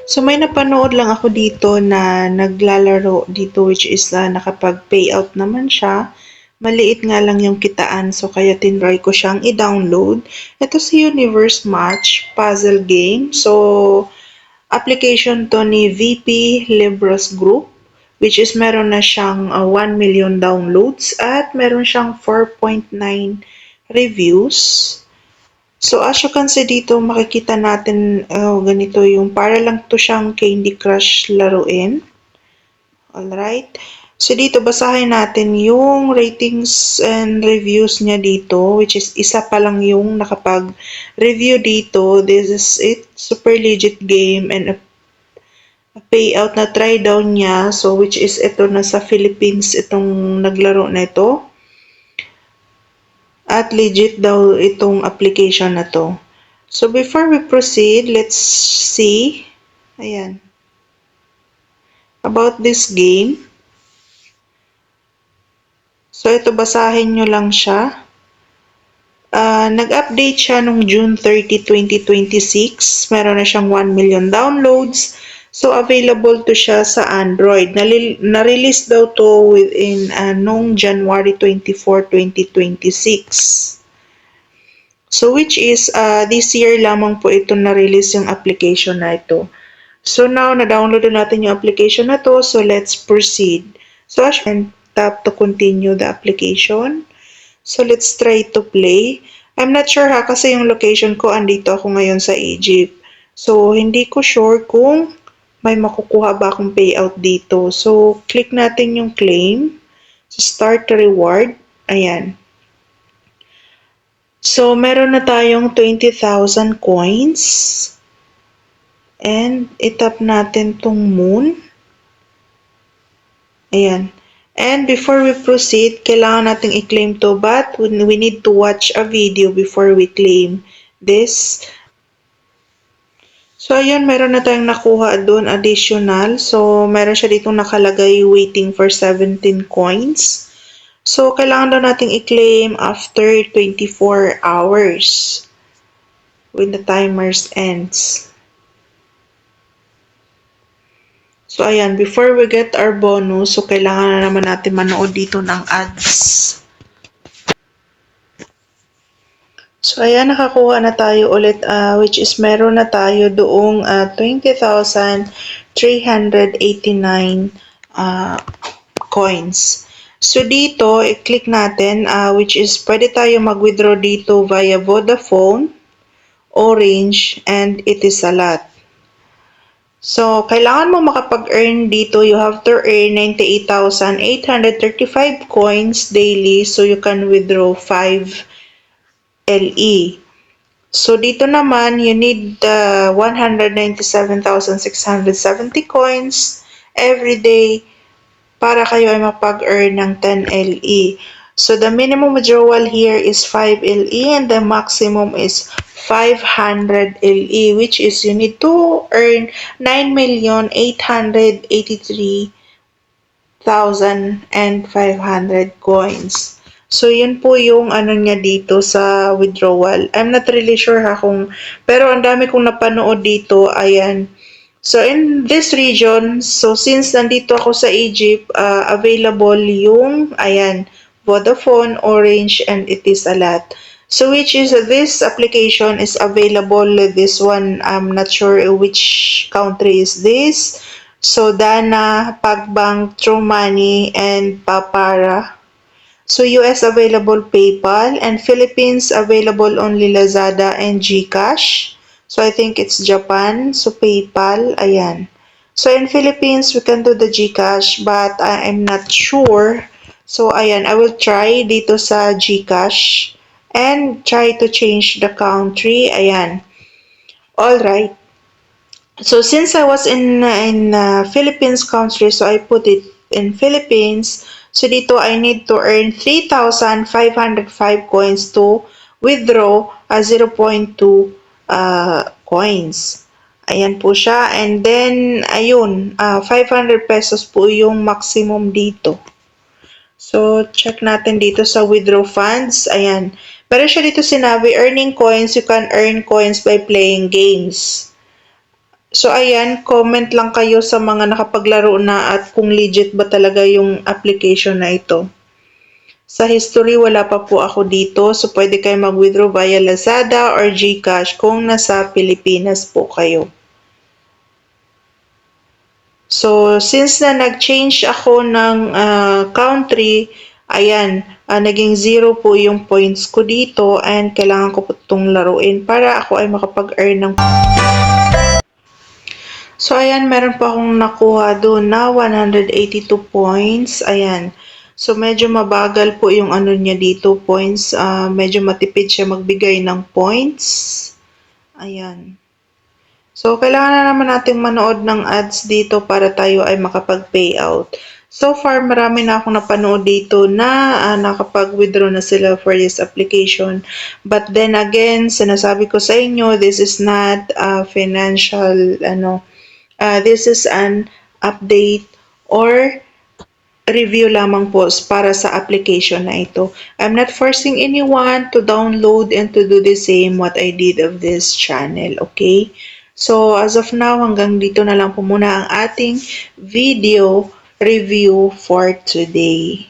So may napanood lang ako dito na naglalaro dito which is nakapag-payout naman siya. Maliit nga lang yung kitaan so kaya tinry ko siyang i-download. Ito si Universe Match puzzle game. So application to ni VP Libros Group which is meron na siyang 1 million downloads at meron siyang 4.9 reviews. So as you can see dito, makikita natin ganito yung para lang to siyang Candy Crush laruin. Alright. So dito basahin natin yung ratings and reviews niya dito which is isa pa lang yung nakapag-review dito. This is it. Super legit game and a payout na try down niya. So which is ito nasa Philippines itong naglaro na ito. At legit daw itong application na to. So before we proceed, let's see ayan, about this game. So ito basahin nyo lang siya. Nag-update siya nung June 30, 2026. Meron na siyang 1 million downloads. So available to siya sa Android. Na-release daw to within nung January 24, 2026. So which is this year lamang po ito na-release yung application na ito. So now na-download na natin yung application na to. So let's proceed. So as you can tap to continue the application. So let's try to play. I'm not sure kasi yung location ko andito ako ngayon sa Egypt. So hindi ko sure kung may makukuha ba akong payout dito. So click natin yung claim. So start reward. Ayan. So, meron na tayong 20,000 coins. And, itap natin tong moon. Ayan. And, before we proceed, kailangan nating i-claim to. But, we need to watch a video before we claim this. So, ayan, meron na tayong nakuha doon additional. So, meron siya dito nakalagay waiting for 17 coins. So, kailangan daw nating i-claim after 24 hours when the timers ends. So, ayan, before we get our bonus, so kailangan na naman natin manood dito ng ads. So, ayan, nakakuha na tayo ulit, which is meron na tayo doong 20,389 coins. So, dito, i-click natin, which is pwede tayo mag-withdraw dito via Vodafone, Orange, and Etisalat. So, kailangan mo makapag-earn dito, you have to earn 98,835 coins daily so you can withdraw 5 LE. So, dito naman, you need 197,670 coins every day para kayo ay mapag-earn ng 10 LE. So, the minimum withdrawal here is 5 LE and the maximum is 500 LE, which is you need to earn 9,883,500 coins. So, yun po yung ano niya dito sa withdrawal. I'm not really sure pero ang dami kong napanood dito, ayan. So, in this region, so since nandito ako sa Egypt, available yung, ayan, Vodafone, Orange, and Etisalat. So, which is, this application is available, this one, I'm not sure which country is this. So, Dana, Pagbank, TrueMoney, and Papara. So, US available PayPal, and Philippines available only Lazada and GCash. So, I think it's Japan. So, PayPal. Ayan. So, in Philippines, we can do the GCash, but I'm not sure. So, ayan. I will try dito sa GCash and try to change the country. Ayan. Alright. So, since I was in Philippines country, so I put it in Philippines. So, dito I need to earn 3,505 coins to withdraw 0.2 coins. Ayan po siya. And then, ayun, 500 pesos po yung maximum dito. So, check natin dito sa withdraw funds. Ayan. Pero siya dito sinabi, earning coins, you can earn coins by playing games. So ayan, comment lang kayo sa mga nakapaglaro na at kung legit ba talaga yung application na ito. Sa history, wala pa po ako dito. So pwede kayo mag-withdraw via Lazada or GCash kung nasa Pilipinas po kayo. So since na nag-change ako ng country, ayan, naging 0 po yung points ko dito and kailangan ko po itong laruin para ako ay makapag-earn ng. So, ayan, meron pa akong nakuha doon na 182 points. Ayan. So, medyo mabagal po yung ano niya dito, points. Medyo matipid siya magbigay ng points. Ayan. So, kailangan na naman natin manood ng ads dito para tayo ay makapag-payout. So far, marami na akong napanood dito na nakapag-withdraw na sila for this application. But then again, sinasabi ko sa inyo, this is not a financial, this is an update or review lamang po para sa application na ito. I'm not forcing anyone to download and to do the same what I did of this channel, okay? So, as of now, hanggang dito na lang po muna ang ating video review for today.